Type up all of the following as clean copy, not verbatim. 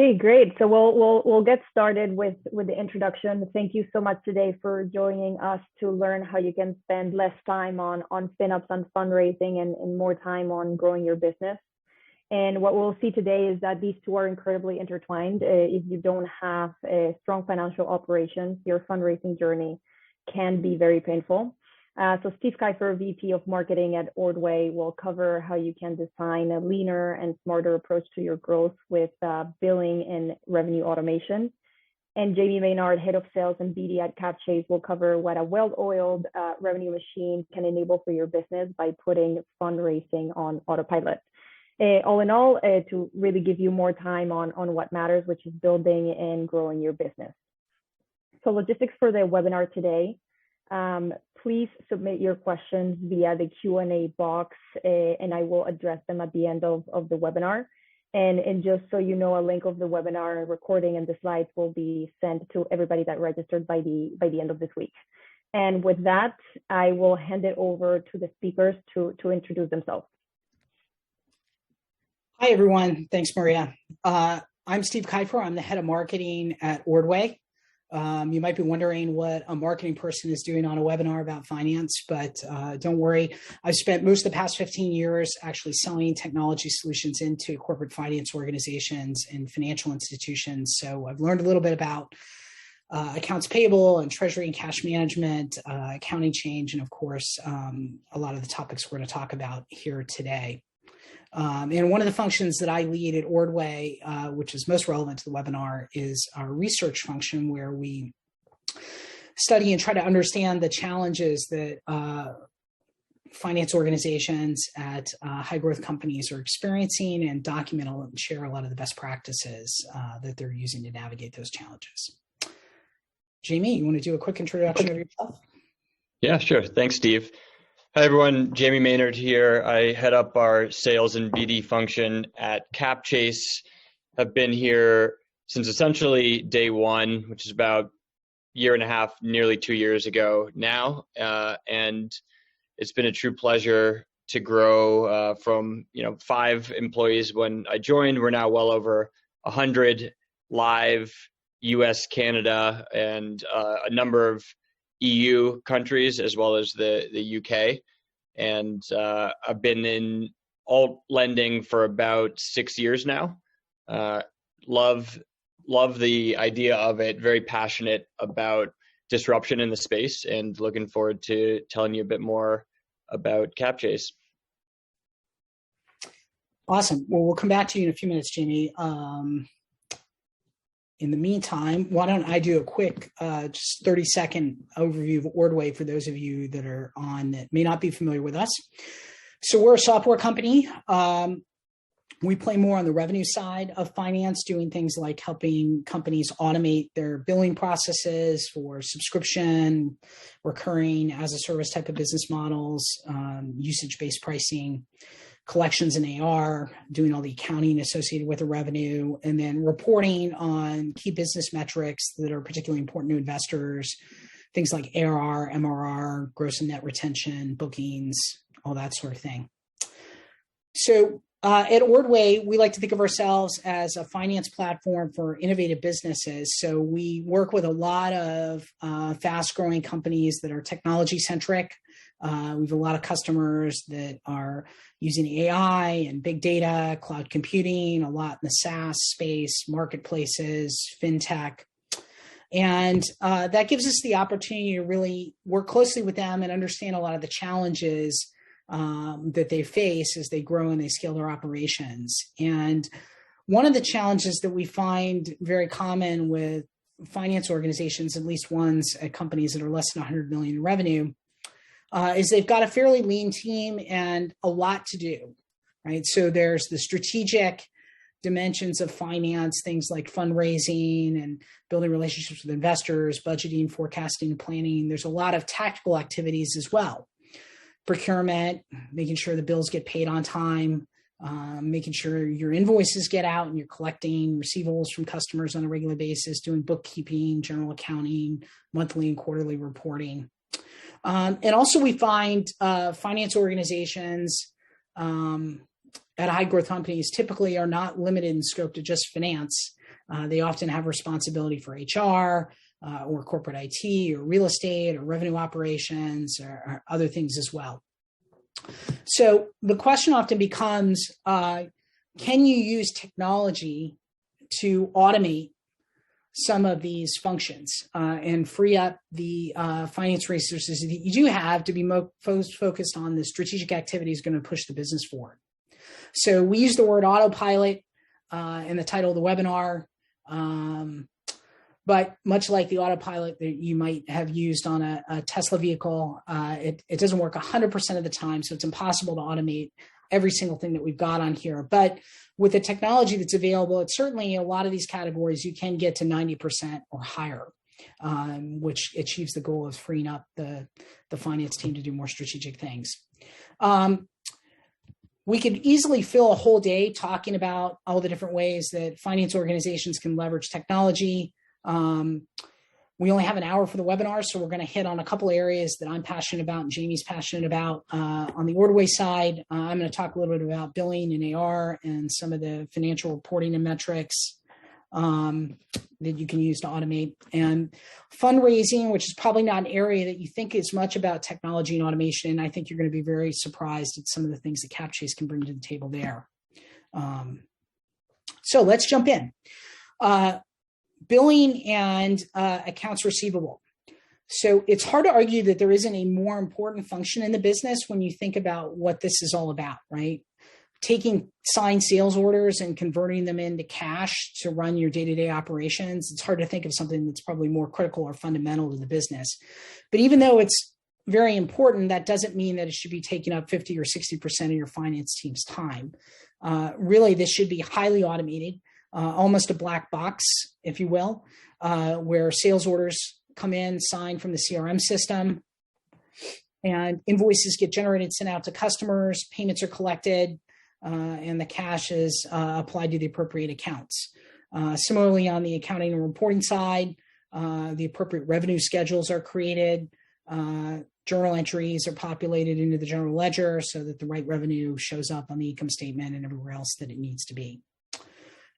Okay, great. So we'll get started with the introduction. Thank you so much today for joining us to learn how you can spend less time on spin-ups, on fundraising, and more time on growing your business. And what we'll see today is that these two are incredibly intertwined. If you don't have a strong financial operations, your fundraising journey can be very painful. So Steve Keifer, VP of Marketing at Ordway, will cover how you can design a leaner and smarter approach to your growth with billing and revenue automation. And Jamie Maynard, Head of Sales and BD at Capchase, will cover what a well-oiled revenue machine can enable for your business by putting fundraising on autopilot. All in all, to really give you more time on what matters, which is building and growing your business. So logistics for the webinar today. Please submit your questions via the Q&A box, and I will address them at the end of the webinar. And just so you know, a link of the webinar recording and the slides will be sent to everybody that registered by the end of this week. And with that, I will hand it over to the speakers to introduce themselves. Hi, everyone. Thanks, Maria. I'm Steve Keifer. I'm the head of marketing at Ordway. You might be wondering what a marketing person is doing on a webinar about finance, but don't worry. I've spent most of the past 15 years actually selling technology solutions into corporate finance organizations and financial institutions. So I've learned a little bit about accounts payable and treasury and cash management, accounting change, and of course, a lot of the topics we're going to talk about here today. And one of the functions that I lead at Ordway, which is most relevant to the webinar, is our research function, where we study and try to understand the challenges that finance organizations at high growth companies are experiencing and document and share a lot of the best practices that they're using to navigate those challenges. Jamie, you want to do a quick introduction of yourself? Yeah, sure. Thanks, Steve. Hi, everyone. Jamie Maynard here. I head up our sales and BD function at Capchase. I've been here since essentially day one, which is about a year and a half, nearly 2 years ago now. And it's been a true pleasure to grow from 5 employees when I joined. We're now well over 100 live US, Canada, and a number of EU countries, as well as the UK. And I've been in alt lending for about 6 years now. Love the idea of it, very passionate about disruption in the space, and looking forward to telling you a bit more about Capchase. Awesome. Well, we'll come back to you in a few minutes, Jamie. In the meantime, why don't I do a quick, just 30-second overview of Ordway for those of you that are on that may not be familiar with us. So we're a software company. We play more on the revenue side of finance, doing things like helping companies automate their billing processes for subscription, recurring as a service type of business models, usage-based pricing, collections and AR, doing all the accounting associated with the revenue, and then reporting on key business metrics that are particularly important to investors, things like ARR, MRR, gross and net retention, bookings, all that sort of thing. So at Ordway, we like to think of ourselves as a finance platform for innovative businesses. So we work with a lot of fast-growing companies that are technology-centric. We have a lot of customers that are using AI and big data, cloud computing, a lot in the SaaS space, marketplaces, fintech. And that gives us the opportunity to really work closely with them and understand a lot of the challenges that they face as they grow and they scale their operations. And one of the challenges that we find very common with finance organizations, at least ones at companies that are less than 100 million in revenue, is they've got a fairly lean team and a lot to do, right? So there's the strategic dimensions of finance, things like fundraising and building relationships with investors, budgeting, forecasting, and planning. There's a lot of tactical activities as well. Procurement, making sure the bills get paid on time, making sure your invoices get out and you're collecting receivables from customers on a regular basis, doing bookkeeping, general accounting, monthly and quarterly reporting. And also we find finance organizations at high growth companies typically are not limited in scope to just finance. They often have responsibility for HR or corporate IT or real estate or revenue operations or other things as well. So the question often becomes, can you use technology to automate some of these functions and free up the finance resources that you do have to be most focused on the strategic activities going to push the business forward? So we use the word autopilot in the title of the webinar, but much like the autopilot that you might have used on a Tesla vehicle, it doesn't work 100% of the time, so it's impossible to automate every single thing that we've got on here. But with the technology that's available, it's certainly a lot of these categories, you can get to 90% or higher, which achieves the goal of freeing up the finance team to do more strategic things. We could easily fill a whole day talking about all the different ways that finance organizations can leverage technology. We only have an hour for the webinar, so we're going to hit on a couple areas that I'm passionate about and Jamie's passionate about. On the Ordway side, I'm going to talk a little bit about billing and AR and some of the financial reporting and metrics that you can use to automate. And fundraising, which is probably not an area that you think as much about technology and automation. I think you're going to be very surprised at some of the things that Capchase can bring to the table there. So let's jump in. Billing and accounts receivable. So it's hard to argue that there isn't a more important function in the business when you think about what this is all about, right? Taking signed sales orders and converting them into cash to run your day-to-day operations. It's hard to think of something that's probably more critical or fundamental to the business. But even though it's very important, that doesn't mean that it should be taking up 50 or 60% of your finance team's time. Really, this should be highly automated. Almost a black box, if you will, where sales orders come in, signed from the CRM system, and invoices get generated, sent out to customers, payments are collected, and the cash is applied to the appropriate accounts. Similarly, on the accounting and reporting side, the appropriate revenue schedules are created, journal entries are populated into the general ledger so that the right revenue shows up on the income statement and everywhere else that it needs to be.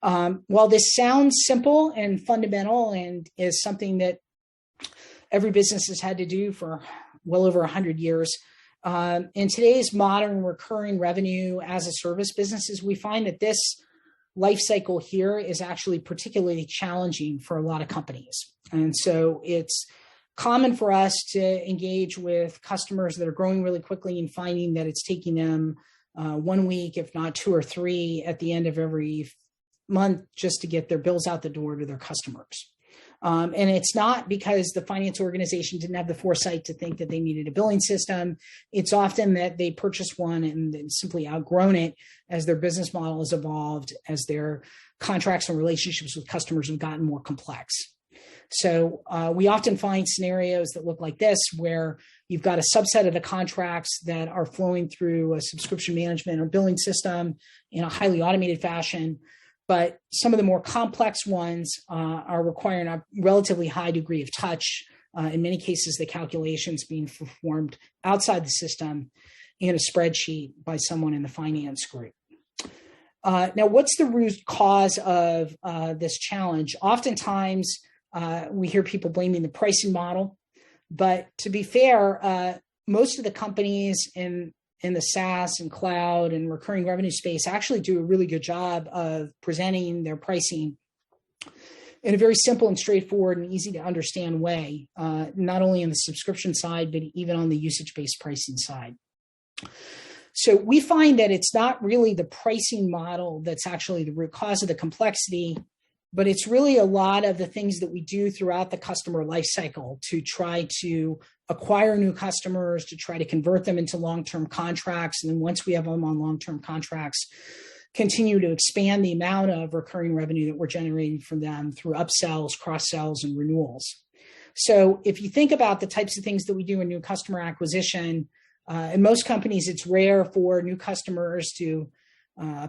While this sounds simple and fundamental and is something that every business has had to do for well over 100 years, in today's modern recurring revenue as a service businesses, we find that this life cycle here is actually particularly challenging for a lot of companies. And so it's common for us to engage with customers that are growing really quickly and finding that it's taking them 1 week, if not 2 or 3 at the end of every month just to get their bills out the door to their customers. And it's not because the finance organization didn't have the foresight to think that they needed a billing system. It's often that they purchased one and simply outgrown it as their business model has evolved, as their contracts and relationships with customers have gotten more complex. So we often find scenarios that look like this, where you've got a subset of the contracts that are flowing through a subscription management or billing system in a highly automated fashion. But some of the more complex ones are requiring a relatively high degree of touch. In many cases, the calculations being performed outside the system in a spreadsheet by someone in the finance group. Now, what's the root cause of this challenge? Oftentimes, we hear people blaming the pricing model. But to be fair, most of the companies in the SaaS and cloud and recurring revenue space actually do a really good job of presenting their pricing in a very simple and straightforward and easy to understand way, not only on the subscription side, but even on the usage-based pricing side. So we find that it's not really the pricing model that's actually the root cause of the complexity, but it's really a lot of the things that we do throughout the customer lifecycle to try to acquire new customers, to try to convert them into long-term contracts. And then once we have them on long-term contracts, continue to expand the amount of recurring revenue that we're generating from them through upsells, cross-sells, and renewals. So if you think about the types of things that we do in new customer acquisition, in most companies, it's rare for new customers to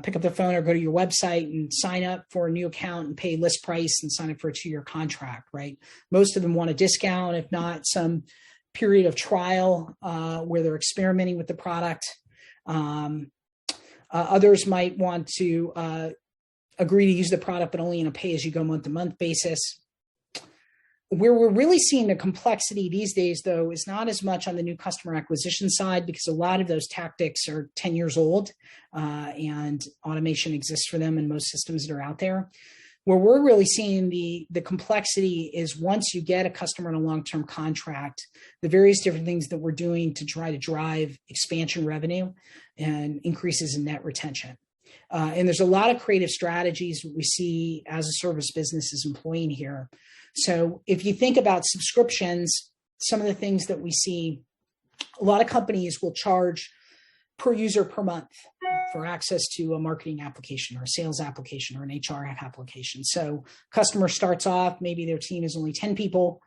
pick up their phone or go to your website and sign up for a new account and pay list price and sign up for a 2-year contract, right? Most of them want a discount, if not some period of trial where they're experimenting with the product. Others might want to agree to use the product, but only in a pay-as-you-go month-to-month basis. Where we're really seeing the complexity these days, though, is not as much on the new customer acquisition side, because a lot of those tactics are 10 years old and automation exists for them in most systems that are out there. Where we're really seeing the complexity is once you get a customer in a long-term contract, the various different things that we're doing to try to drive expansion revenue and increases in net retention. And there's a lot of creative strategies we see as a service business is employing here. So if you think about subscriptions, some of the things that we see, a lot of companies will charge per user per month for access to a marketing application or a sales application or an HR application. So customer starts off, maybe their team is only 10 people,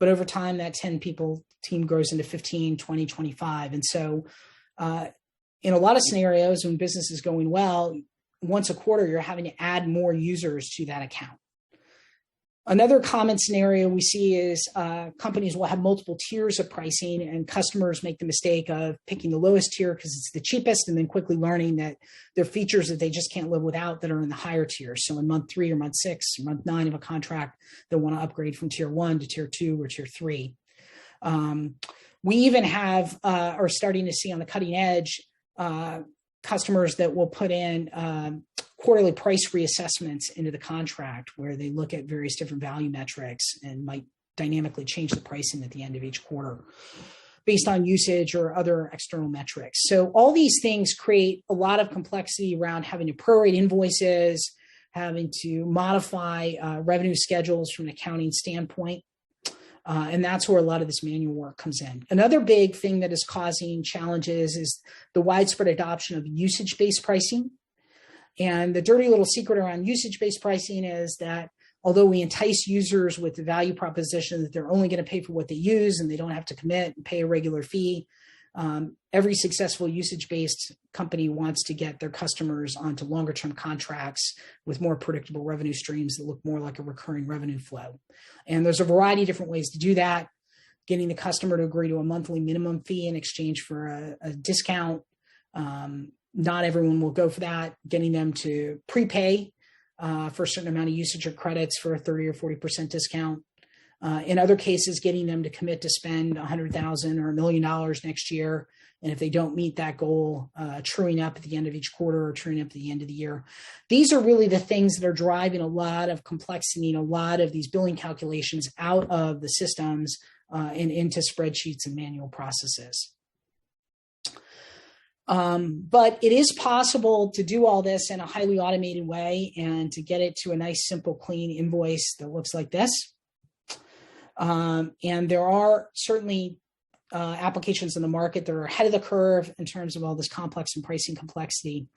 but over time that 10 people team grows into 15, 20, 25. And so in a lot of scenarios when business is going well, once a quarter, you're having to add more users to that account. Another common scenario we see is companies will have multiple tiers of pricing, and customers make the mistake of picking the lowest tier because it's the cheapest, and then quickly learning that there are features that they just can't live without that are in the higher tiers. So in month 3 or month 6 or month 9 of a contract, they'll want to upgrade from tier 1 to tier 2 or tier 3. We even have, are starting to see on the cutting edge, customers that will put in quarterly price reassessments into the contract where they look at various different value metrics and might dynamically change the pricing at the end of each quarter based on usage or other external metrics. So all these things create a lot of complexity around having to prorate invoices, having to modify revenue schedules from an accounting standpoint. And that's where a lot of this manual work comes in. Another big thing that is causing challenges is the widespread adoption of usage-based pricing. And the dirty little secret around usage-based pricing is that although we entice users with the value proposition that they're only going to pay for what they use and they don't have to commit and pay a regular fee, every successful usage-based company wants to get their customers onto longer-term contracts with more predictable revenue streams that look more like a recurring revenue flow. And there's a variety of different ways to do that. Getting the customer to agree to a monthly minimum fee in exchange for a discount. Not everyone will go for that. Getting them to prepay for a certain amount of usage or credits for a 30 or 40% discount. In other cases, getting them to commit to spend $100,000 or $1 million next year. And if they don't meet that goal, truing up at the end of each quarter or truing up at the end of the year. These are really the things that are driving a lot of complexity and a lot of these billing calculations out of the systems and into spreadsheets and manual processes. But it is possible to do all this in a highly automated way and to get it to a nice, simple, clean invoice that looks like this. And there are certainly applications in the market that are ahead of the curve in terms of all this complex and pricing complexity.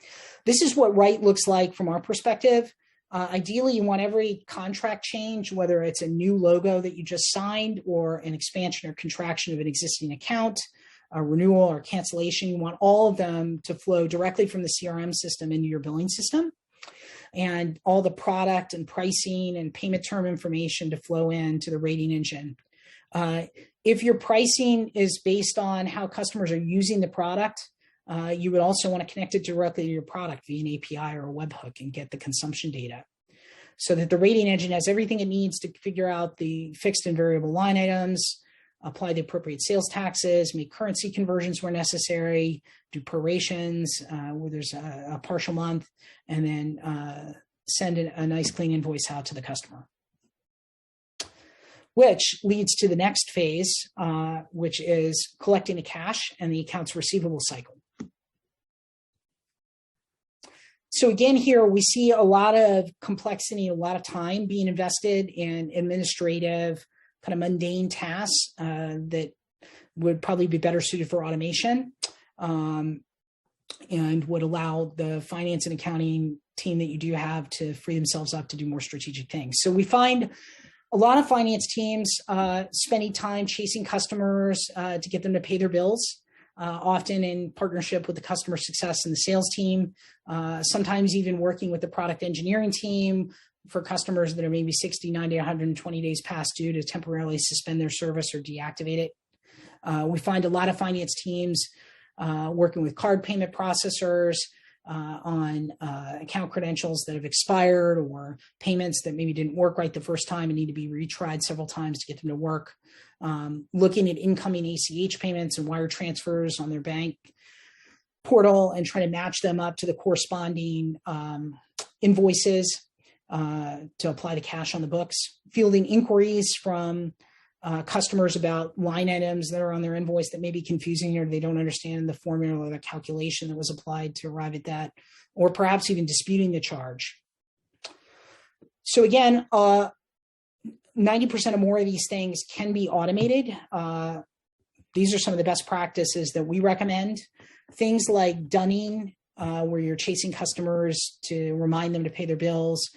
This is what right looks like from our perspective. Ideally, you want every contract change, whether it's a new logo that you just signed or an expansion or contraction of an existing account, a renewal or cancellation, you want all of them to flow directly from the CRM system into your billing system, and all the product and pricing and payment term information to flow into the rating engine. If your pricing is based on how customers are using the product, you would also want to connect it directly to your product via an API or a webhook and get the consumption data, so that the rating engine has everything it needs to figure out the fixed and variable line items, apply the appropriate sales taxes, make currency conversions where necessary, do prorations where there's a partial month, and then send a nice clean invoice out to the customer. Which leads to the next phase, which is collecting the cash and the accounts receivable cycle. So again, here we see a lot of complexity, a lot of time being invested in administrative, kind of mundane tasks that would probably be better suited for automation and would allow the finance and accounting team that you do have to free themselves up to do more strategic things. So we find a lot of finance teams spending time chasing customers to get them to pay their bills, often in partnership with the customer success and the sales team, sometimes even working with the product engineering team for customers that are maybe 60, 90, 120 days past due to temporarily suspend their service or deactivate it. We find a lot of finance teams working with card payment processors on account credentials that have expired, or payments that maybe didn't work right the first time and need to be retried several times to get them to work. Looking at incoming ACH payments and wire transfers on their bank portal and trying to match them up to the corresponding invoices to apply the cash on the books. Fielding inquiries from customers about line items that are on their invoice that may be confusing, or they don't understand the formula or the calculation that was applied to arrive at that, or perhaps even disputing the charge. So again, 90% or more of these things can be automated. These are some of the best practices that we recommend. Things like dunning, where you're chasing customers to remind them to pay their bills,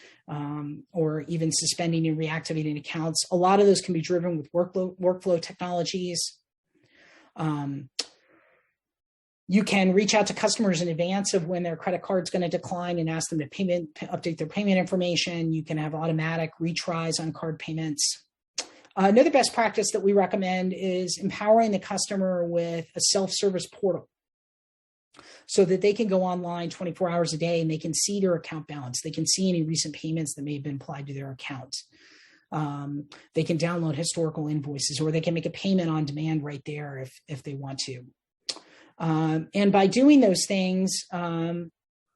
or even suspending and reactivating accounts. A lot of those can be driven with workflow technologies. You can reach out to customers in advance of when their credit card's going to decline and ask them to update their payment information. You can have automatic retries on card payments. Another best practice that we recommend is empowering the customer with a self-service portal, so that they can go online 24 hours a day and they can see their account balance. They can see any recent payments that may have been applied to their account. They can download historical invoices, or they can make a payment on demand right there if they want to. And by doing those things,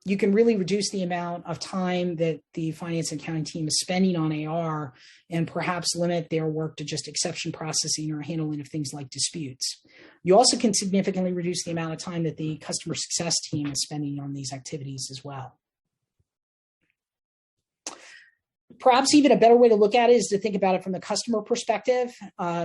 you can really reduce the amount of time that the finance and accounting team is spending on AR, and perhaps limit their work to just exception processing or handling of things like disputes. You also can significantly reduce the amount of time that the customer success team is spending on these activities as well. Perhaps even a better way to look at it is to think about it from the customer perspective.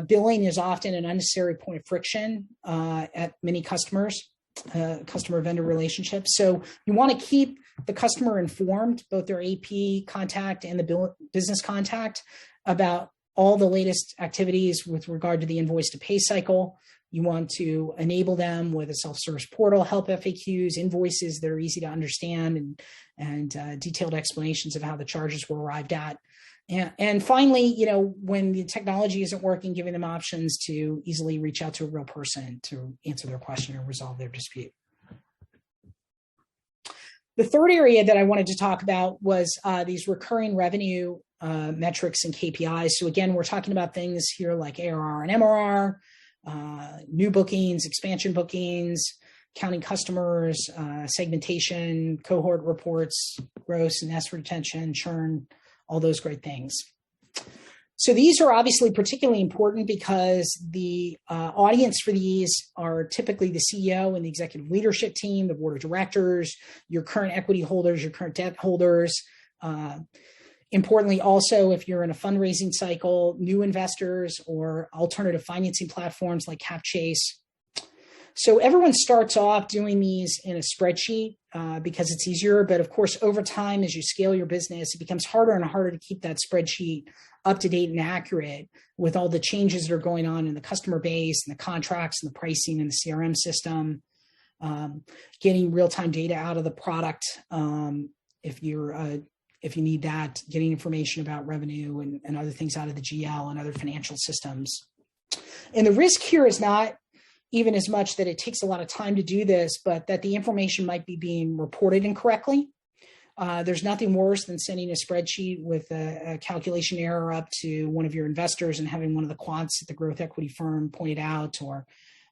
Billing is often an unnecessary point of friction at many customers. Customer-vendor relationships. So you want to keep the customer informed, both their AP contact and the business contact, about all the latest activities with regard to the invoice to pay cycle. You want to enable them with a self-service portal, help FAQs, invoices that are easy to understand, and detailed explanations of how the charges were arrived at. And finally, when the technology isn't working, giving them options to easily reach out to a real person to answer their question or resolve their dispute. The third area that I wanted to talk about was these recurring revenue metrics and KPIs. So again, we're talking about things here like ARR and MRR, new bookings, expansion bookings, counting customers, segmentation, cohort reports, gross and net retention, churn, all those great things. So these are obviously particularly important because the audience for these are typically the CEO and the executive leadership team, the board of directors, your current equity holders, your current debt holders. Importantly, also, if you're in a fundraising cycle, new investors or alternative financing platforms like Capchase. So everyone starts off doing these in a spreadsheet because it's easier. But of course, over time, as you scale your business, it becomes harder and harder to keep that spreadsheet up to date and accurate with all the changes that are going on in the customer base and the contracts and the pricing and the CRM system. Getting real-time data out of the product if you need that, getting information about revenue and other things out of the GL and other financial systems. And the risk here is not even as much that it takes a lot of time to do this, but that the information might be being reported incorrectly. There's nothing worse than sending a spreadsheet with a calculation error up to one of your investors and having one of the quants at the growth equity firm point it out, or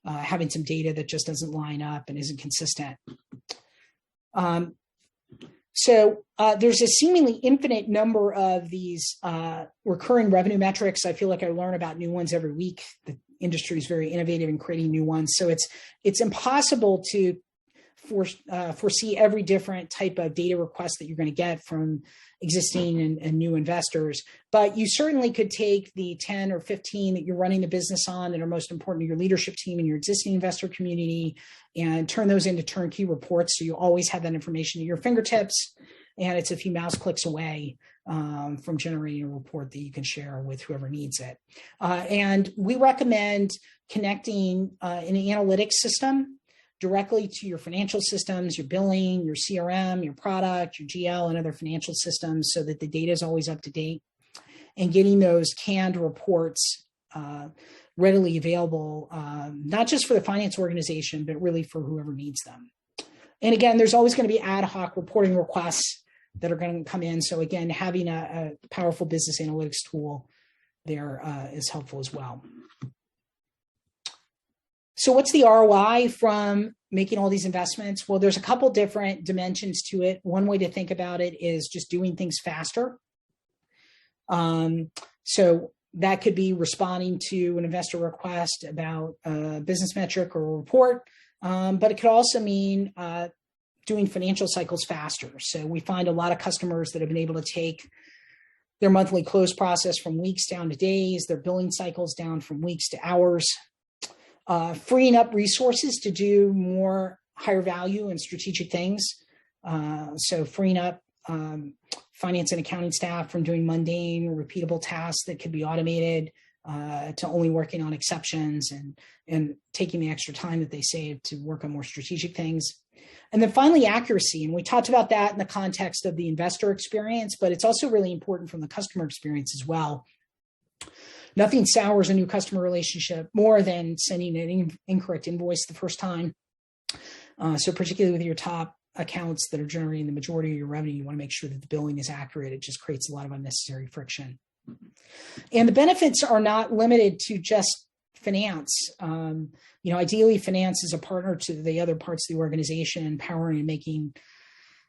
having some data that just doesn't line up and isn't consistent. So there's a seemingly infinite number of these recurring revenue metrics. I feel like I learn about new ones every week. The industry is very innovative in creating new ones. So it's impossible to foresee every different type of data request that you're going to get from existing and new investors. But you certainly could take the 10 or 15 that you're running the business on that are most important to your leadership team and your existing investor community and turn those into turnkey reports. So you always have that information at your fingertips, and it's a few mouse clicks away from generating a report that you can share with whoever needs it. And we recommend connecting an analytics system directly to your financial systems, your billing, your CRM, your product, your GL, and other financial systems so that the data is always up to date, and getting those canned reports readily available, not just for the finance organization, but really for whoever needs them. And again, there's always going to be ad hoc reporting requests that are going to come in. So again, having a powerful business analytics tool there is helpful as well. So what's the ROI from making all these investments? Well, there's a couple different dimensions to it. One way to think about it is just doing things faster. So that could be responding to an investor request about a business metric or a report, but it could also mean doing financial cycles faster. So we find a lot of customers that have been able to take their monthly close process from weeks down to days, their billing cycles down from weeks to hours, freeing up resources to do more higher value and strategic things. So freeing up finance and accounting staff from doing mundane, repeatable tasks that could be automated to only working on exceptions and taking the extra time that they save to work on more strategic things. And then finally, accuracy. And we talked about that in the context of the investor experience, but it's also really important from the customer experience as well. Nothing sours a new customer relationship more than sending an incorrect invoice the first time. So particularly with your top accounts that are generating the majority of your revenue, you want to make sure that the billing is accurate. It just creates a lot of unnecessary friction. And the benefits are not limited to just finance. Ideally, finance is a partner to the other parts of the organization, empowering and making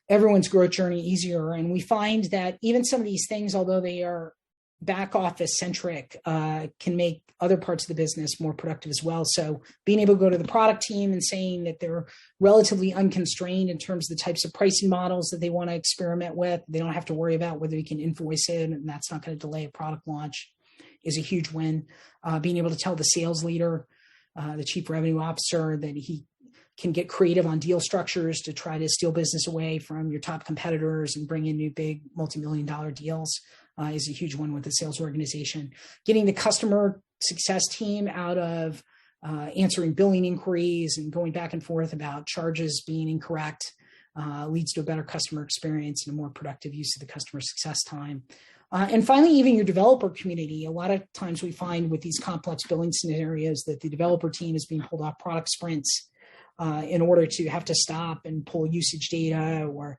everyone's growth journey easier. And we find that even some of these things, although they are back office centric, can make other parts of the business more productive as well. So being able to go to the product team and saying that they're relatively unconstrained in terms of the types of pricing models that they want to experiment with, they don't have to worry about whether we can invoice it, and that's not going to delay a product launch, is a huge win. Being able to tell the sales leader, the chief revenue officer, that he can get creative on deal structures to try to steal business away from your top competitors and bring in new big multi-million-dollar deals is a huge one with the sales organization. Getting the customer success team out of answering billing inquiries and going back and forth about charges being incorrect leads to a better customer experience and a more productive use of the customer success time. And finally, even your developer community. A lot of times we find with these complex billing scenarios that the developer team is being pulled off product sprints in order to have to stop and pull usage data or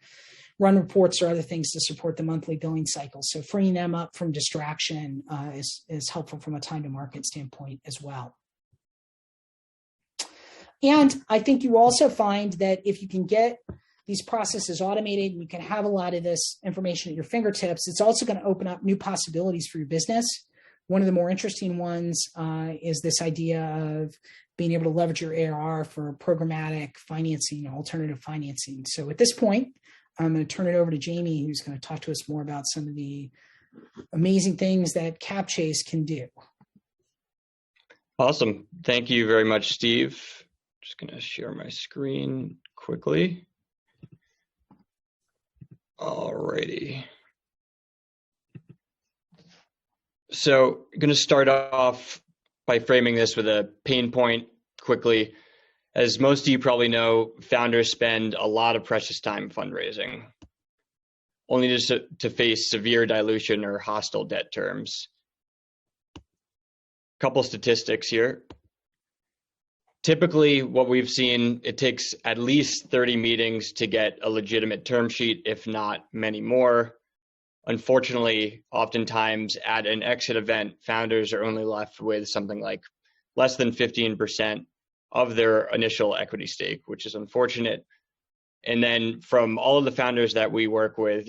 run reports or other things to support the monthly billing cycle. So freeing them up from distraction is helpful from a time to market standpoint as well. And I think you also find that if you can get these processes automated and you can have a lot of this information at your fingertips, it's also going to open up new possibilities for your business. One of the more interesting ones is this idea of being able to leverage your ARR for programmatic financing, alternative financing. So at this point, I'm going to turn it over to Jamie, who's going to talk to us more about some of the amazing things that Capchase can do. Awesome. Thank you very much, Steve. Just going to share my screen quickly. Alrighty. So I'm going to start off by framing this with a pain point quickly. As most of you probably know, founders spend a lot of precious time fundraising, only just to face severe dilution or hostile debt terms. Couple statistics here. Typically, what we've seen, it takes at least 30 meetings to get a legitimate term sheet, if not many more. Unfortunately, oftentimes at an exit event, founders are only left with something like less than 15% of their initial equity stake, which is unfortunate. And then from all of the founders that we work with,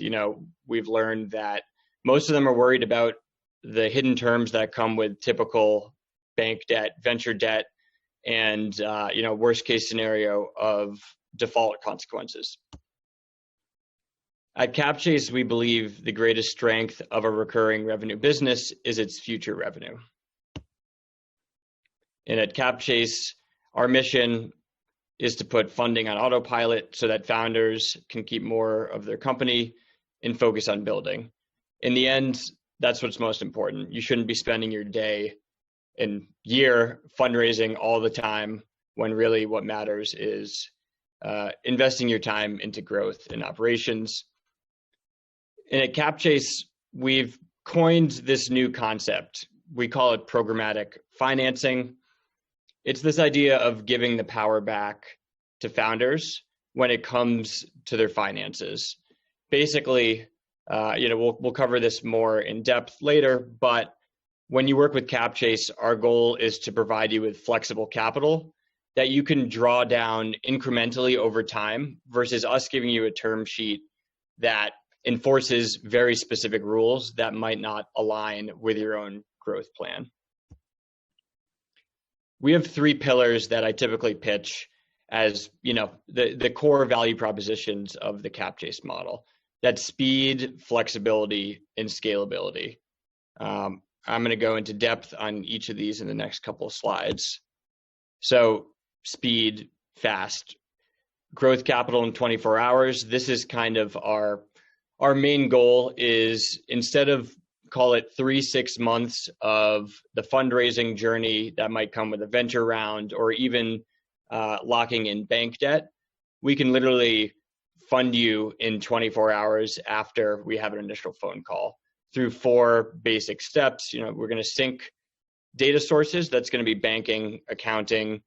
we've learned that most of them are worried about the hidden terms that come with typical bank debt, venture debt, and worst case scenario of default consequences. At Capchase, we believe the greatest strength of a recurring revenue business is its future revenue. And at Capchase, our mission is to put funding on autopilot so that founders can keep more of their company and focus on building. In the end, that's what's most important. You shouldn't be spending your day and year fundraising all the time when really what matters is investing your time into growth and operations. And at Capchase, we've coined this new concept. We call it programmatic financing. It's this idea of giving the power back to founders when it comes to their finances. Basically, we'll cover this more in depth later, but when you work with Capchase, our goal is to provide you with flexible capital that you can draw down incrementally over time versus us giving you a term sheet that enforces very specific rules that might not align with your own growth plan. We have 3 pillars that I typically pitch as, the core value propositions of the Capchase model. That's speed, flexibility, and scalability. I'm going to go into depth on each of these in the next couple of slides. So speed, fast, growth capital in 24 hours. This is kind of our main goal is, instead of call it 3-6 months of the fundraising journey that might come with a venture round or even locking in bank debt, we can literally fund you in 24 hours after we have an initial phone call through 4 basic steps. We're going to sync data sources. That's going to be banking, accounting,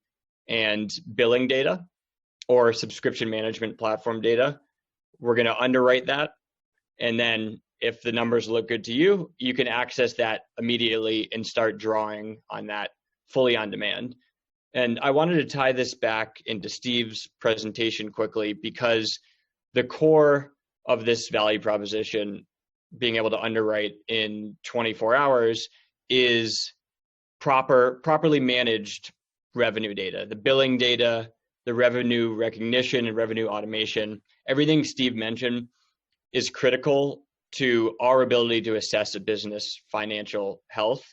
and billing data or subscription management platform data. We're going to underwrite that. And then if the numbers look good to you, you can access that immediately and start drawing on that fully on demand. And I wanted to tie this back into Steve's presentation quickly, because the core of this value proposition, being able to underwrite in 24 hours, is properly managed revenue data, the billing data, the revenue recognition and revenue automation. Everything Steve mentioned is critical to our ability to assess a business financial health.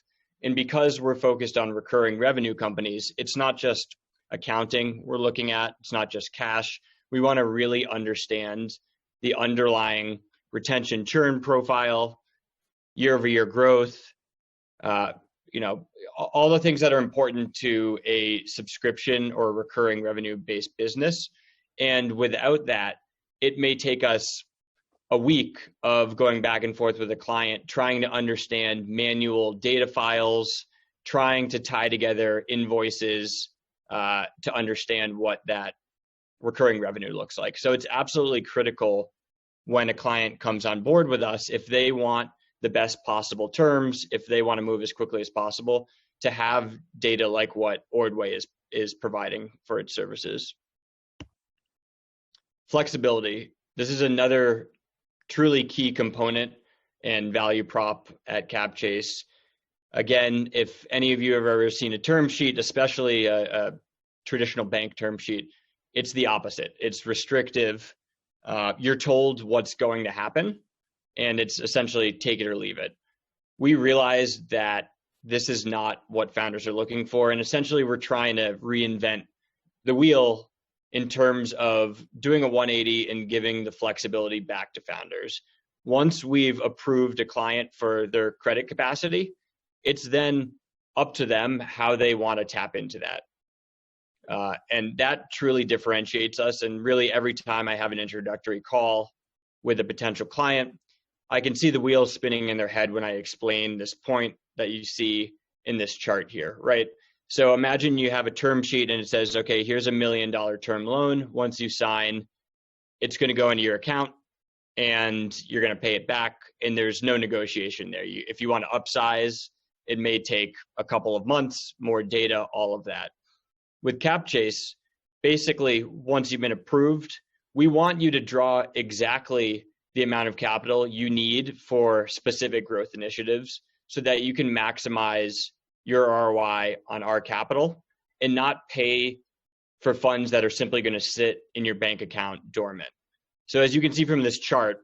And because we're focused on recurring revenue companies, it's not just accounting we're looking at, it's not just cash. We want to really understand the underlying retention churn profile, year-over-year growth, all the things that are important to a subscription or recurring revenue-based business. And without that, it may take us a week of going back and forth with a client, trying to understand manual data files, trying to tie together invoices to understand what that recurring revenue looks like. So it's absolutely critical when a client comes on board with us, if they want the best possible terms, if they want to move as quickly as possible, to have data like what Ordway is providing for its services. Flexibility. This is another truly key component and value prop at Capchase. Again, if any of you have ever seen a term sheet, especially a traditional bank term sheet, it's the opposite. It's restrictive. You're told what's going to happen, and it's essentially take it or leave it. We realize that this is not what founders are looking for, and essentially we're trying to reinvent the wheel in terms of doing a 180 and giving the flexibility back to founders. Once we've approved a client for their credit capacity, it's then up to them how they want to tap into that. And that truly differentiates us. And really, every time I have an introductory call with a potential client, I can see the wheels spinning in their head when I explain this point that you see in this chart here, right? So imagine you have a term sheet and it says, okay, here's $1 million term loan. Once you sign, it's going to go into your account and you're going to pay it back. And there's no negotiation there. If you want to upsize, it may take a couple of months, more data, all of that. With Capchase, basically, once you've been approved, we want you to draw exactly the amount of capital you need for specific growth initiatives so that you can maximize your ROI on our capital and not pay for funds that are simply going to sit in your bank account dormant. So as you can see from this chart,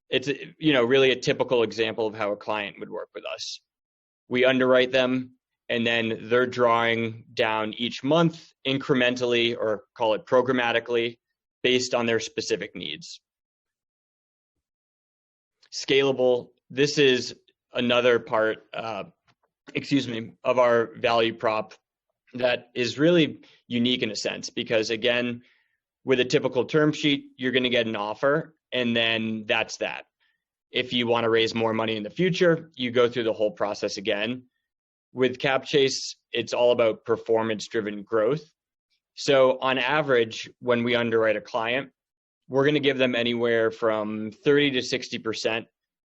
it's really a typical example of how a client would work with us. We underwrite them, and then they're drawing down each month incrementally, or call it programmatically, based on their specific needs. Scalable. This is another part, of our value prop that is really unique in a sense, because again, with a typical term sheet, you're going to get an offer, and then that's that. If you want to raise more money in the future, you go through the whole process again. With Capchase, it's all about performance-driven growth. So on average, when we underwrite a client, we're going to give them anywhere from 30 to 60%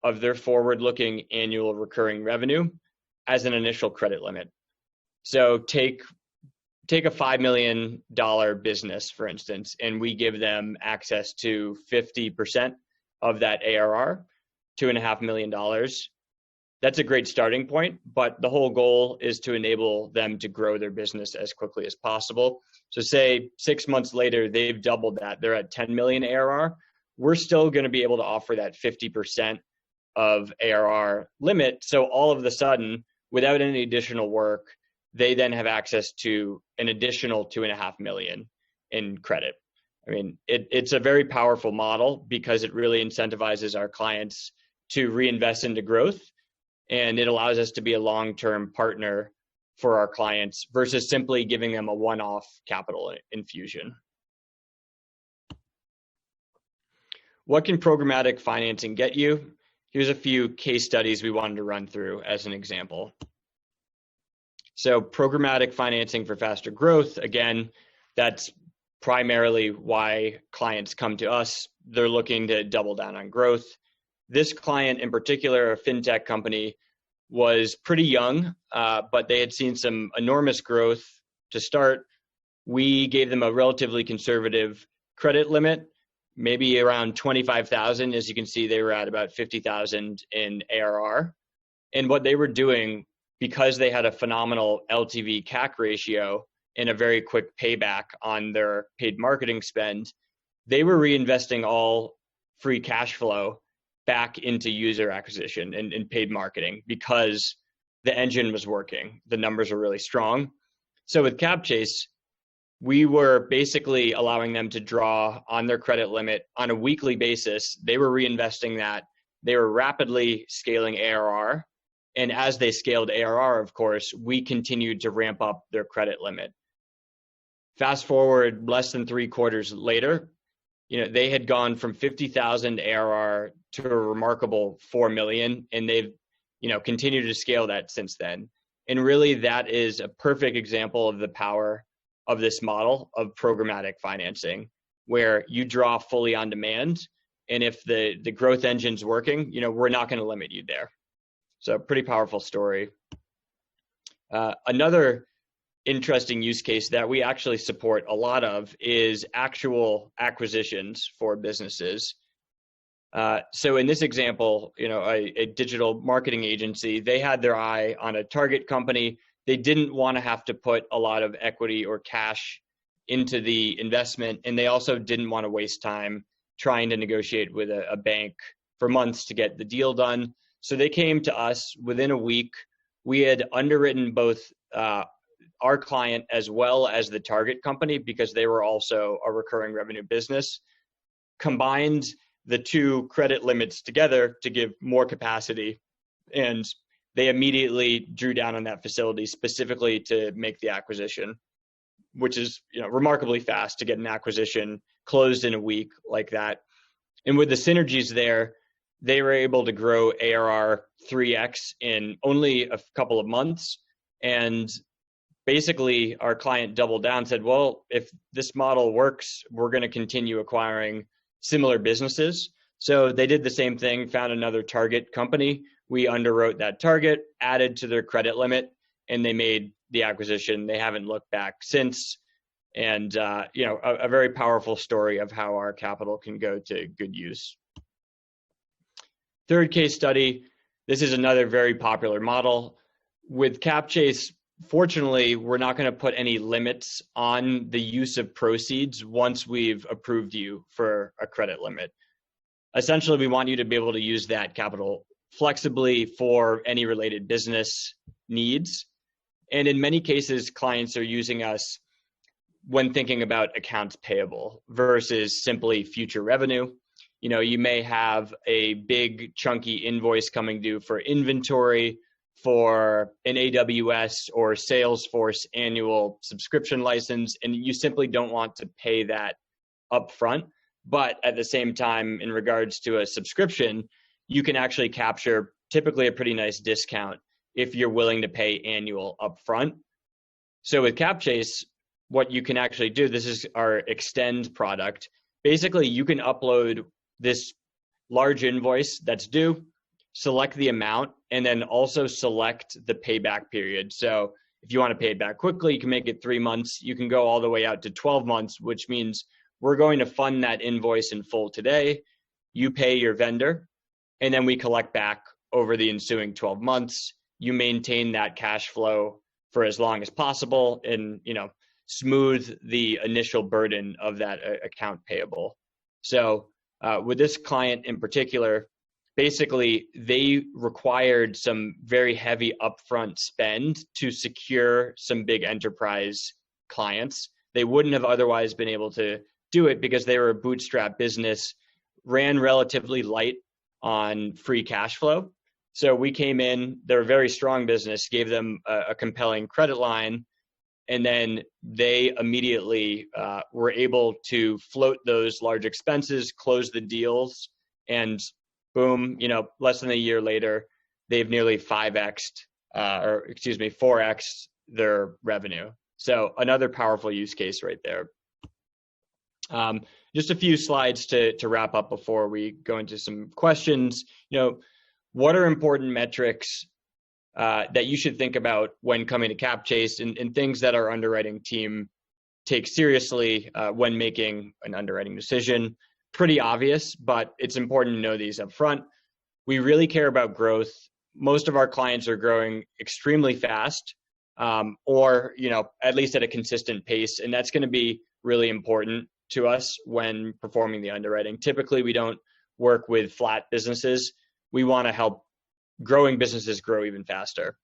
of their forward-looking annual recurring revenue as an initial credit limit. So take a $5 million business, for instance, and we give them access to 50% of that ARR, $2.5 million. That's a great starting point, but the whole goal is to enable them to grow their business as quickly as possible. So say 6 months later, they've doubled that. They're at 10 million ARR. We're still going to be able to offer that 50% of ARR limit. So all of a sudden, without any additional work, they then have access to an additional 2.5 million in credit. I mean, it's a very powerful model because it really incentivizes our clients to reinvest into growth, and it allows us to be a long-term partner for our clients versus simply giving them a one-off capital infusion. What can programmatic financing get you? Here's a few case studies we wanted to run through as an example. So programmatic financing for faster growth, again, that's primarily why clients come to us. They're looking to double down on growth. This client in particular, a fintech company, was pretty young, but they had seen some enormous growth to start. We gave them a relatively conservative credit limit, maybe around 25,000. As you can see, they were at about 50,000 in ARR. And what they were doing, because they had a phenomenal LTV CAC ratio and a very quick payback on their paid marketing spend, they were reinvesting all free cash flow back into user acquisition and paid marketing because the engine was working. The numbers were really strong. So with Capchase, we were basically allowing them to draw on their credit limit on a weekly basis. They were reinvesting that. They were rapidly scaling ARR. And as they scaled ARR, of course, we continued to ramp up their credit limit. Fast forward less than 3 quarters later, they had gone from 50,000 ARR to a remarkable 4 million, and they've, continued to scale that since then. And really, that is a perfect example of the power of this model of programmatic financing, where you draw fully on demand. And if the growth engine's working, we're not going to limit you there. So pretty powerful story. Another interesting use case that we actually support a lot of is actual acquisitions for businesses. So in this example, a digital marketing agency, they had their eye on a target company. They didn't want to have to put a lot of equity or cash into the investment, and they also didn't want to waste time trying to negotiate with a bank for months to get the deal done. So they came to us within a week. We had underwritten both our client as well as the target company because they were also a recurring revenue business, combined the 2 credit limits together to give more capacity. And they immediately drew down on that facility specifically to make the acquisition, which is remarkably fast to get an acquisition closed in a week like that. And with the synergies there, they were able to grow ARR 3x in only a couple of months. And basically, our client doubled down and said, well, if this model works, we're going to continue acquiring similar businesses. So they did the same thing, found another target company. We underwrote that target, added to their credit limit, and they made the acquisition. They haven't looked back since. And, a very powerful story of how our capital can go to good use. Third case study, this is another very popular model. With Capchase, fortunately, we're not going to put any limits on the use of proceeds once we've approved you for a credit limit. Essentially, we want you to be able to use that capital flexibly for any related business needs. And in many cases, clients are using us when thinking about accounts payable versus simply future revenue. You may have a big chunky invoice coming due for inventory, for an AWS or Salesforce annual subscription license, and you simply don't want to pay that upfront. But at the same time, in regards to a subscription, you can actually capture typically a pretty nice discount if you're willing to pay annual upfront. So with Capchase, what you can actually do, this is our Extend product. Basically, you can upload this large invoice that's due, select the amount, and then also select the payback period. So if you want to pay it back quickly, you can make it 3 months. You can go all the way out to 12 months, which means we're going to fund that invoice in full today. You pay your vendor, and then we collect back over the ensuing 12 months. You maintain that cash flow for as long as possible and, smooth the initial burden of that account payable. So with this client in particular, basically they required some very heavy upfront spend to secure some big enterprise clients. They wouldn't have otherwise been able to do it because they were a bootstrap business, ran relatively light on free cash flow. So we came in, they're a very strong business, gave them a compelling credit line, and then they immediately were able to float those large expenses, close the deals, and boom, less than a year later, they've nearly 4x'd their revenue. So another powerful use case right there. Just a few slides to wrap up before we go into some questions. What are important metrics that you should think about when coming to Capchase and things that our underwriting team takes seriously when making an underwriting decision? Pretty obvious, but it's important to know these up front. We really care about growth. Most of our clients are growing extremely fast, or at least at a consistent pace, and that's going to be really important to us when performing the underwriting. Typically, we don't work with flat businesses. We want to help growing businesses grow even faster.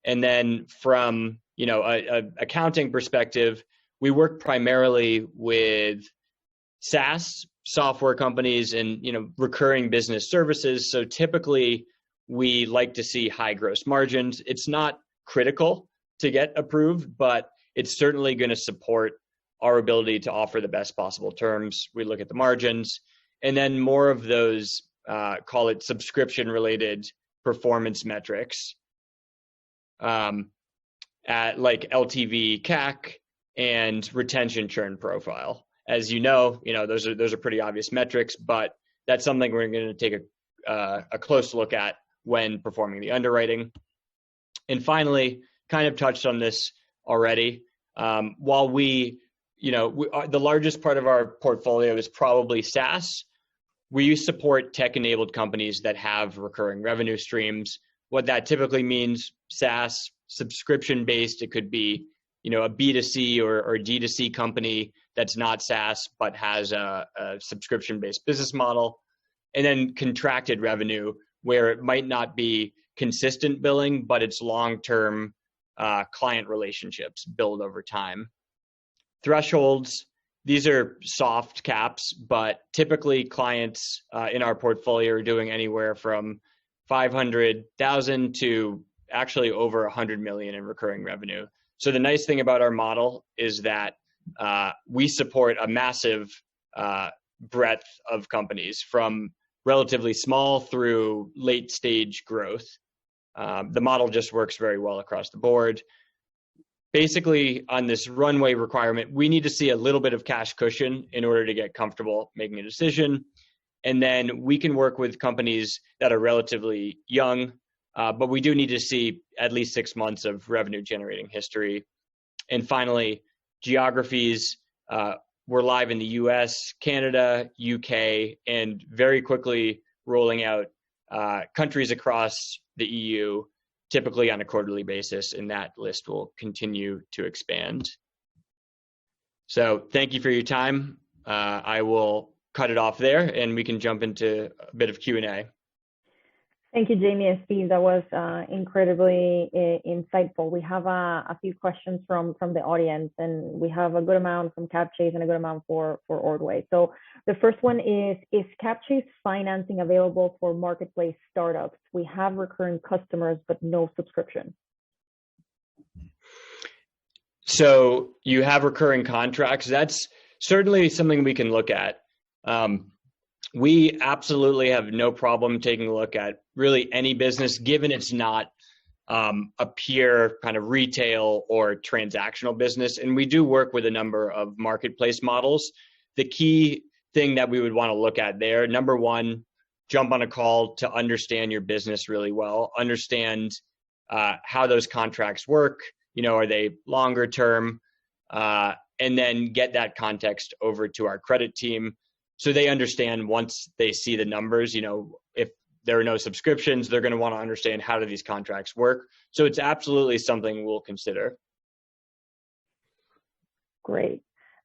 And then from a accounting perspective, we work primarily with SaaS software companies and recurring business services. So typically we like to see high gross margins. It's not critical to get approved, but it's certainly going to support our ability to offer the best possible terms. We look at the margins, and then more of those call it subscription related performance metrics at like LTV CAC and retention churn profile. As those are pretty obvious metrics, but that's something we're going to take a close look at when performing the underwriting. And finally, kind of touched on this already. While the largest part of our portfolio is probably SaaS, we support tech-enabled companies that have recurring revenue streams. What that typically means, SaaS, subscription-based, it could be a B2C or D2C company that's not SaaS but has a subscription-based business model. And then contracted revenue, where it might not be consistent billing, but it's long-term client relationships build over time. Thresholds, these are soft caps, but typically clients in our portfolio are doing anywhere from 500,000 to actually over 100 million in recurring revenue. So the nice thing about our model is that we support a massive breadth of companies from relatively small through late stage growth. The model just works very well across the board. Basically, on this runway requirement, we need to see a little bit of cash cushion in order to get comfortable making a decision. And then we can work with companies that are relatively young, but we do need to see at least 6 months of revenue generating history. And finally, geographies. We're live in the US, Canada, UK, and very quickly rolling out countries across the EU, typically on a quarterly basis, and that list will continue to expand. So thank you for your time. I will cut it off there and we can jump into a bit of Q&A. Thank you, Jamie and Steve. That was incredibly insightful. We have a few questions from the audience, and we have a good amount from Capchase and a good amount for Ordway. So the first one is Capchase financing available for marketplace startups? We have recurring customers, but no subscription. So you have recurring contracts. That's certainly something we can look at. We absolutely have no problem taking a look at really any business, given it's not a pure kind of retail or transactional business. And we do work with a number of marketplace models. The key thing that we would want to look at there, number one, jump on a call to understand your business really well, understand how those contracts work, are they longer term, and then get that context over to our credit team so they understand once they see the numbers, if there are no subscriptions, they're going to want to understand how do these contracts work. So it's absolutely something we'll consider. Great.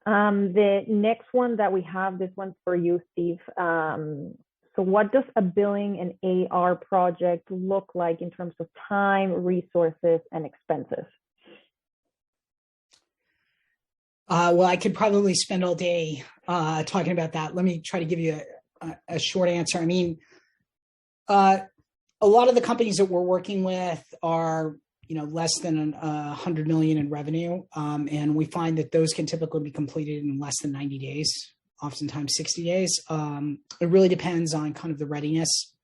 The next one that we have, this one's for you, Steve. So what does a billing and AR project look like in terms of time, resources, and expenses? Well, I could probably spend all day talking about that. Let me try to give you a short answer. I mean, a lot of the companies that we're working with are, less than 100 million in revenue. And we find that those can typically be completed in less than 90 days, oftentimes 60 days. It really depends on kind of the readiness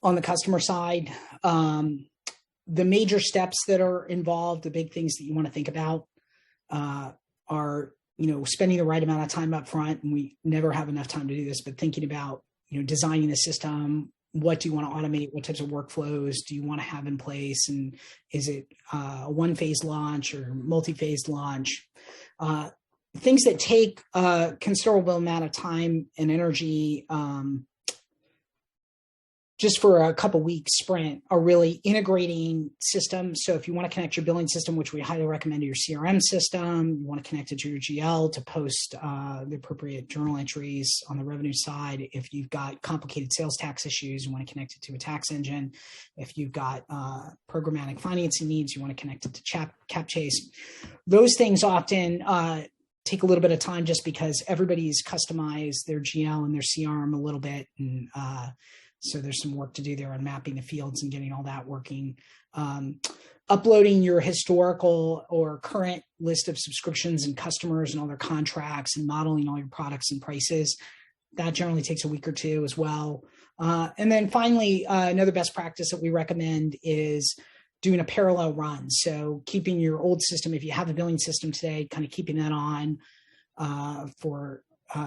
on the customer side. The major steps that are involved, the big things that you want to think about are, spending the right amount of time up front. And we never have enough time to do this, but thinking about, designing the system. What do you want to automate? What types of workflows do you want to have in place? And is it a one-phase launch or multi-phase launch? Things that take a considerable amount of time and energy just for a couple weeks sprint are really integrating systems. So if you want to connect your billing system, which we highly recommend, to your CRM system, you want to connect it to your GL to post the appropriate journal entries on the revenue side. If you've got complicated sales tax issues, you want to connect it to a tax engine. If you've got programmatic financing needs, you want to connect it to Capchase. Those things often take a little bit of time just because everybody's customized their GL and their CRM a little bit. And so there's some work to do there on mapping the fields and getting all that working. Uploading your historical or current list of subscriptions and customers and all their contracts and modeling all your products and prices. That generally takes a week or two as well. And then finally, another best practice that we recommend is doing a parallel run. So keeping your old system, if you have a billing system today, kind of keeping that on for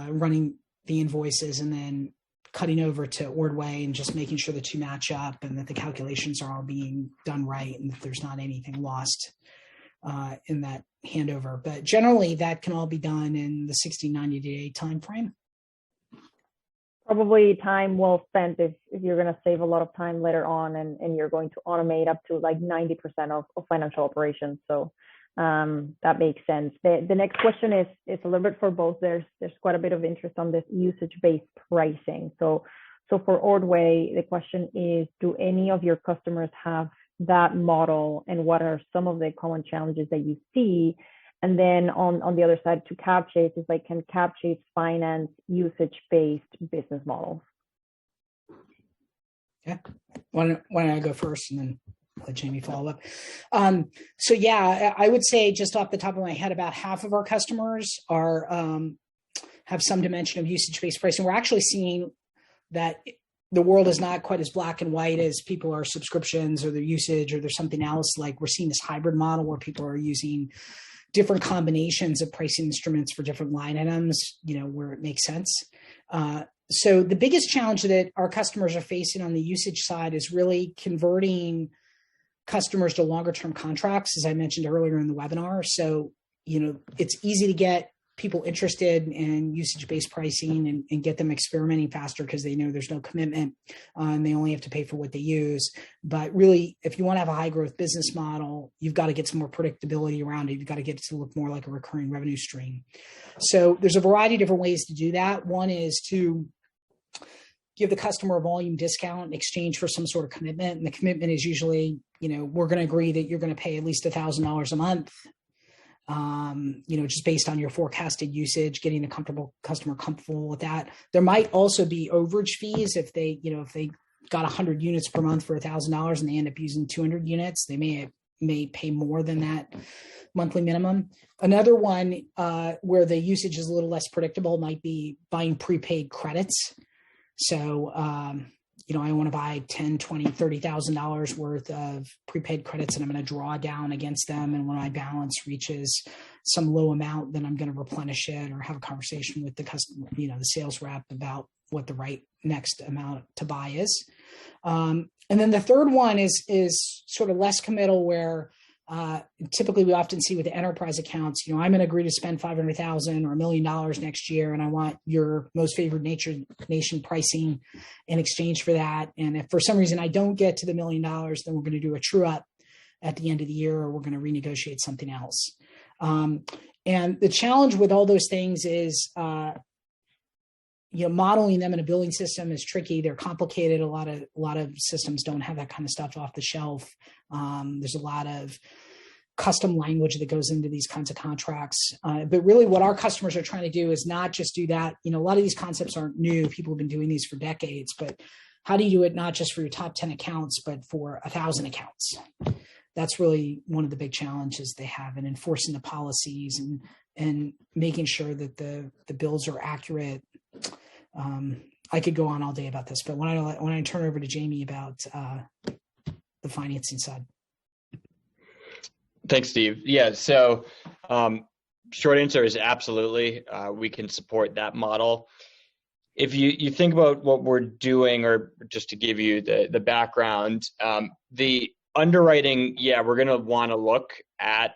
running the invoices, and then cutting over to Ordway and just making sure the two match up and that the calculations are all being done right and that there's not anything lost in that handover. But generally that can all be done in the 60, 90 day time frame. Probably time well spent if you're going to save a lot of time later on and you're going to automate up to like 90% of financial operations. So that makes sense. The next question is a little bit for both. There's quite a bit of interest on this usage-based pricing. So for Ordway, the question is, do any of your customers have that model, and what are some of the common challenges that you see? And then on the other side to Capchase is like, can Capchase finance usage-based business models? Yeah. Why don't I go first and then let Jamie follow up. So yeah, I would say just off the top of my head, about half of our customers are have some dimension of usage-based pricing. We're actually seeing that the world is not quite as black and white as people are subscriptions or their usage or there's something else. Like we're seeing this hybrid model where people are using different combinations of pricing instruments for different line items, where it makes sense. So the biggest challenge that our customers are facing on the usage side is really converting customers to longer term contracts, as I mentioned earlier in the webinar. So, it's easy to get people interested in usage-based pricing and get them experimenting faster because they know there's no commitment and they only have to pay for what they use. But really, if you want to have a high growth business model, you've got to get some more predictability around it. You've got to get it to look more like a recurring revenue stream. So there's a variety of different ways to do that. One is to give the customer a volume discount in exchange for some sort of commitment. And the commitment is usually, we're going to agree that you're going to pay at least $1,000 a month, just based on your forecasted usage, getting a customer comfortable with that. There might also be overage fees if they got 100 units per month for $1,000 and they end up using 200 units, they may pay more than that monthly minimum. Another one where the usage is a little less predictable might be buying prepaid credits. So, I want to buy $10, $20, $30,000 worth of prepaid credits, and I'm going to draw down against them. And when my balance reaches some low amount, then I'm going to replenish it or have a conversation with the customer, the sales rep about what the right next amount to buy is. And then the third one is sort of less committal, where typically we often see with the enterprise accounts, I'm going to agree to spend $500,000 or $1 million next year, and I want your most favored nation pricing in exchange for that. And if for some reason I don't get to the $1 million, then we're going to do a true up at the end of the year, or we're going to renegotiate something else. And the challenge with all those things is, modeling them in a billing system is tricky. They're complicated. A lot of systems don't have that kind of stuff off the shelf. There's a lot of custom language that goes into these kinds of contracts. But really what our customers are trying to do is not just do that. A lot of these concepts aren't new. People have been doing these for decades, but how do you do it not just for your top 10 accounts, but for 1,000 accounts? That's really one of the big challenges they have in enforcing the policies and making sure that the bills are accurate. I could go on all day about this, but when I turn over to Jamie about the financing side. Thanks, Steve. Yeah, so short answer is absolutely. We can support that model. If you think about what we're doing, or just to give you the background, the underwriting, we're going to want to look at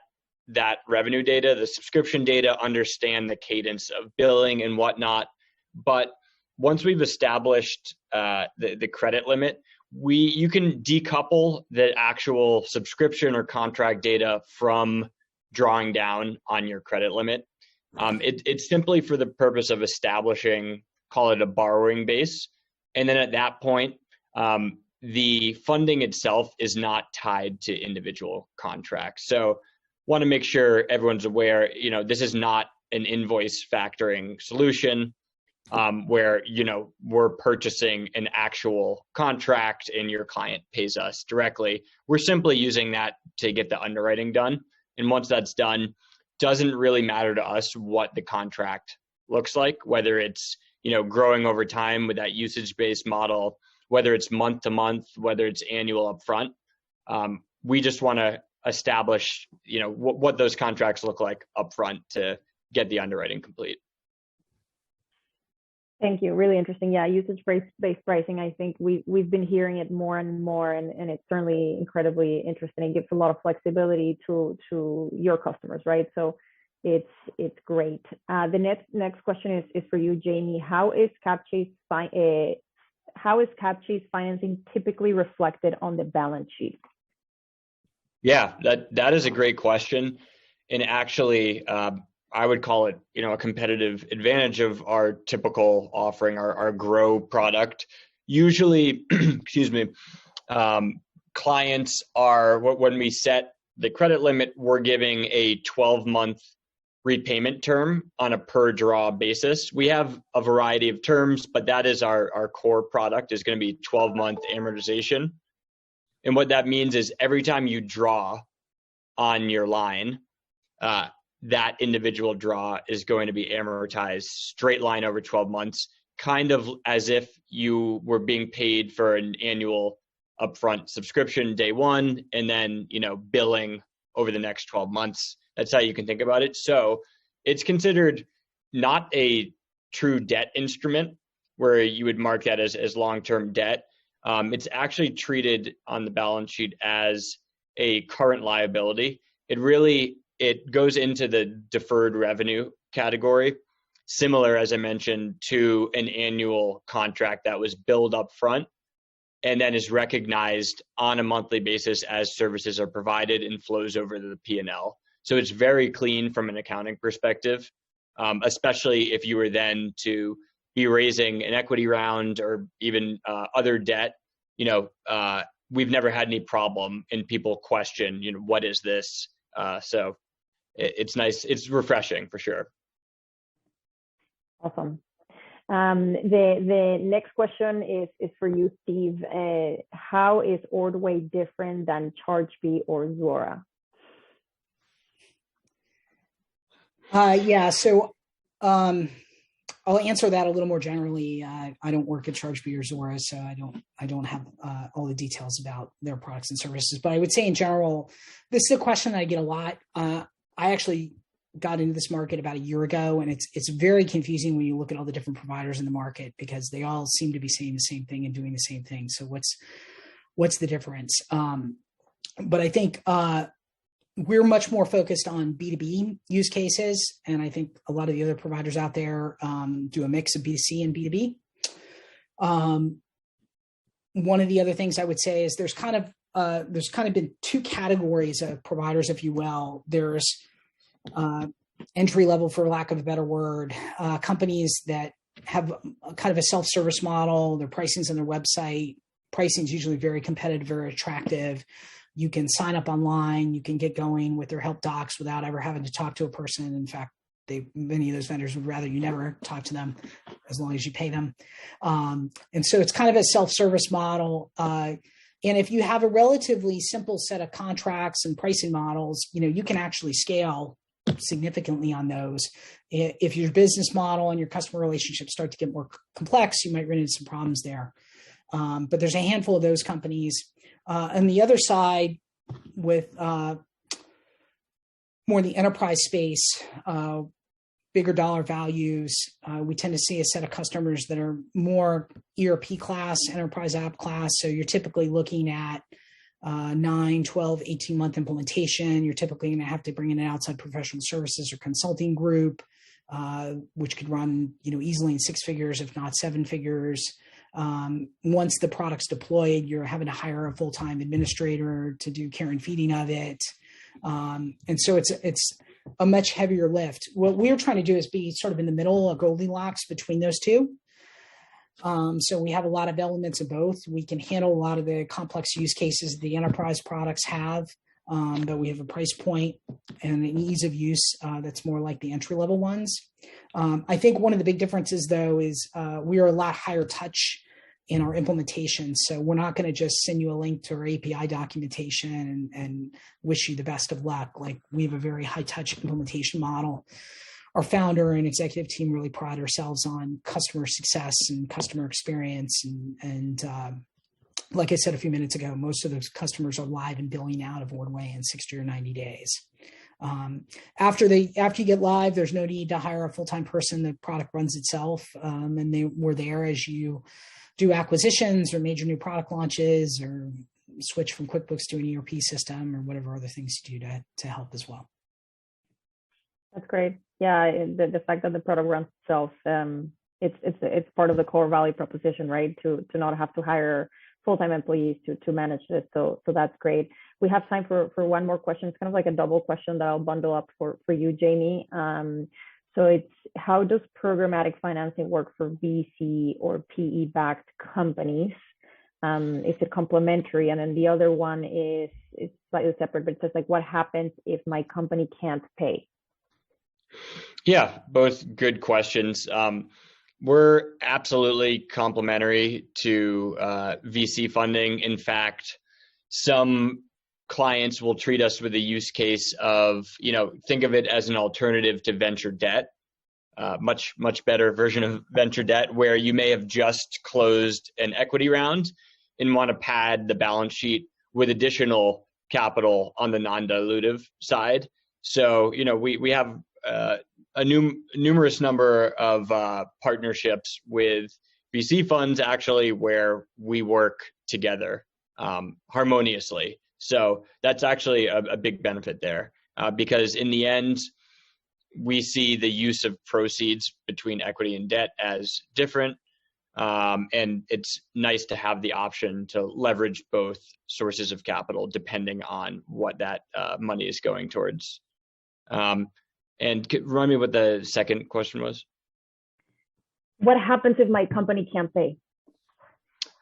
that revenue data, the subscription data, understand the cadence of billing and whatnot. But once we've established the credit limit, you can decouple the actual subscription or contract data from drawing down on your credit limit. It's simply for the purpose of establishing, call it a borrowing base. And then at that point, the funding itself is not tied to individual contracts. So want to make sure everyone's aware, this is not an invoice factoring solution. Where, we're purchasing an actual contract and your client pays us directly. We're simply using that to get the underwriting done. And once that's done, doesn't really matter to us what the contract looks like, whether it's, growing over time with that usage-based model, whether it's month to month, whether it's annual upfront. We just want to establish, what those contracts look like upfront to get the underwriting complete. Thank you. Really interesting. Yeah, usage-based pricing. I think we've been hearing it more and more, and it's certainly incredibly interesting. It gives a lot of flexibility to your customers, right? So it's great. The next question is for you, Jamie. How is Capchase financing typically reflected on the balance sheet? Yeah, that is a great question, and actually, I would call it, a competitive advantage of our typical offering, our Grow product. Usually, clients are, when we set the credit limit, we're giving a 12-month repayment term on a per draw basis. We have a variety of terms, but that is our core product is going to be 12-month amortization. And what that means is every time you draw on your line, that individual draw is going to be amortized straight line over 12 months, kind of as if you were being paid for an annual upfront subscription day one, and then, billing over the next 12 months. That's how you can think about it. So it's considered not a true debt instrument where you would mark that as long-term debt. It's actually treated on the balance sheet as a current liability. It goes into the deferred revenue category, similar, as I mentioned, to an annual contract that was billed up front and then is recognized on a monthly basis as services are provided and flows over to the P&L. So it's very clean from an accounting perspective, especially if you were then to be raising an equity round or even other debt. We've never had any problem, and people question, what is this? So it's nice. It's refreshing for sure. Awesome. The next question is for you, Steve. How is Ordway different than ChargeBee or Zuora? So I'll answer that a little more generally. I don't work at ChargeBee or Zuora, so I don't have all the details about their products and services. But I would say in general, this is a question that I get a lot. I actually got into this market about a year ago, and it's very confusing when you look at all the different providers in the market because they all seem to be saying the same thing and doing the same thing. So what's the difference? But I think we're much more focused on B2B use cases. And I think a lot of the other providers out there do a mix of B2C and B2B. One of the other things I would say is there's kind of been two categories of providers, if you will. There's entry level, for lack of a better word, companies that have kind of a self-service model. Their pricing's on their website. Pricing's usually very competitive, very attractive. You can sign up online. You can get going with their help docs without ever having to talk to a person. In fact, many of those vendors would rather you never talk to them as long as you pay them. And so it's kind of a self-service model. And if you have a relatively simple set of contracts and pricing models, you can actually scale significantly on those. If your business model and your customer relationships start to get more complex, you might run into some problems there. But there's a handful of those companies. On the other side, with more in the enterprise space, bigger dollar values, we tend to see a set of customers that are more ERP class, enterprise app class. So you're typically looking at 9, 12, 18-month implementation. You're typically going to have to bring in an outside professional services or consulting group, which could run easily in 6 figures, if not 7 figures. Once the product's deployed, you're having to hire a full-time administrator to do care and feeding of it. And so it's a much heavier lift. What we're trying to do is be sort of in the middle, a Goldilocks between those two. So we have a lot of elements of both. We can handle a lot of the complex use cases the enterprise products have, but we have a price point and an ease of use that's more like the entry-level ones. I think one of the big differences, though, is we are a lot higher touch in our implementation. So we're not going to just send you a link to our API documentation and wish you the best of luck. Like, we have a very high-touch implementation model. Our founder and executive team really pride ourselves on customer success and customer experience. And like I said a few minutes ago, most of those customers are live and billing out of Ordway in 60 or 90 days. After you get live, there's no need to hire a full-time person. The product runs itself. And we're there as you do acquisitions or major new product launches or switch from QuickBooks to an ERP system or whatever other things you do to help as well. That's great. Yeah, the fact that the product runs itself, it's part of the core value proposition, right? To not have to hire full-time employees to manage this. So that's great. We have time for one more question. It's kind of like a double question that I'll bundle up for you, Jamie. So it's, how does programmatic financing work for VC or PE-backed companies? Is it complementary? And then the other one is slightly separate, but it says, like, what happens if my company can't pay? Yeah, both good questions. We're absolutely complementary to VC funding. In fact, some clients will treat us with a use case of, think of it as an alternative to venture debt, much better version of venture debt, where you may have just closed an equity round and want to pad the balance sheet with additional capital on the non-dilutive side. So, we have a numerous number of partnerships with VC funds, actually, where we work together harmoniously. So that's actually a big benefit there, because in the end, we see the use of proceeds between equity and debt as different. And it's nice to have the option to leverage both sources of capital depending on what that money is going towards. And remind me what the second question was. What happens if my company can't pay?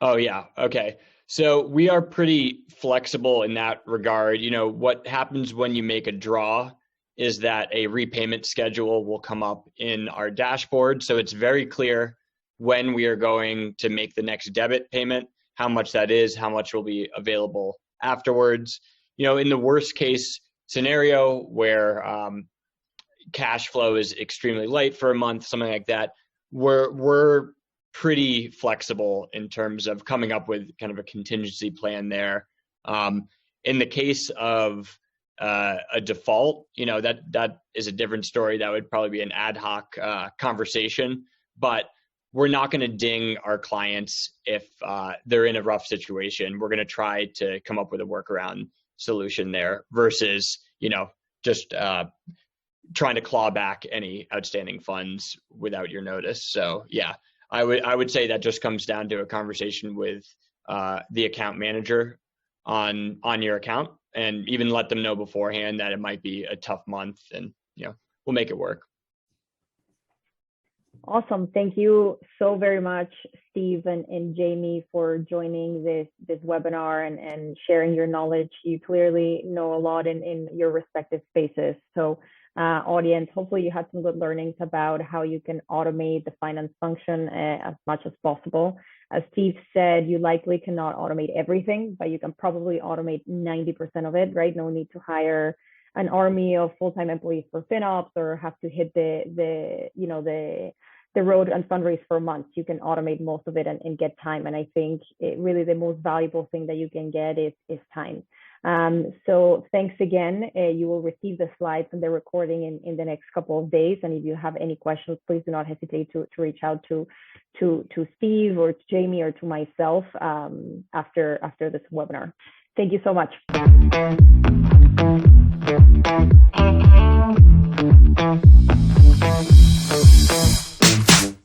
Oh, yeah. Okay. So we are pretty flexible in that regard. What happens when you make a draw is that a repayment schedule will come up in our dashboard. So it's very clear when we are going to make the next debit payment, how much that is, how much will be available afterwards. In the worst case scenario where cash flow is extremely light for a month, something like that, we're pretty flexible in terms of coming up with kind of a contingency plan there. In the case of a default, that is a different story. That would probably be an ad hoc conversation, but we're not going to ding our clients if they're in a rough situation. We're going to try to come up with a workaround solution there versus, just trying to claw back any outstanding funds without your notice. So yeah, I would say that just comes down to a conversation with the account manager on your account, and even let them know beforehand that it might be a tough month, and we'll make it work. Awesome. Thank you so very much, Steve and Jamie, for joining this webinar and sharing your knowledge. You clearly know a lot in your respective spaces. So audience, hopefully you had some good learnings about how you can automate the finance function as much as possible. As Steve said, you likely cannot automate everything, but you can probably automate 90% of it, right? No need to hire an army of full-time employees for FinOps or have to hit the road and fundraise for months. You can automate most of it and get time. And I think really the most valuable thing that you can get is time. So thanks again. You will receive the slides and the recording in the next couple of days. And if you have any questions, please do not hesitate to reach out to Steve or to Jamie or to myself after this webinar. Thank you so much.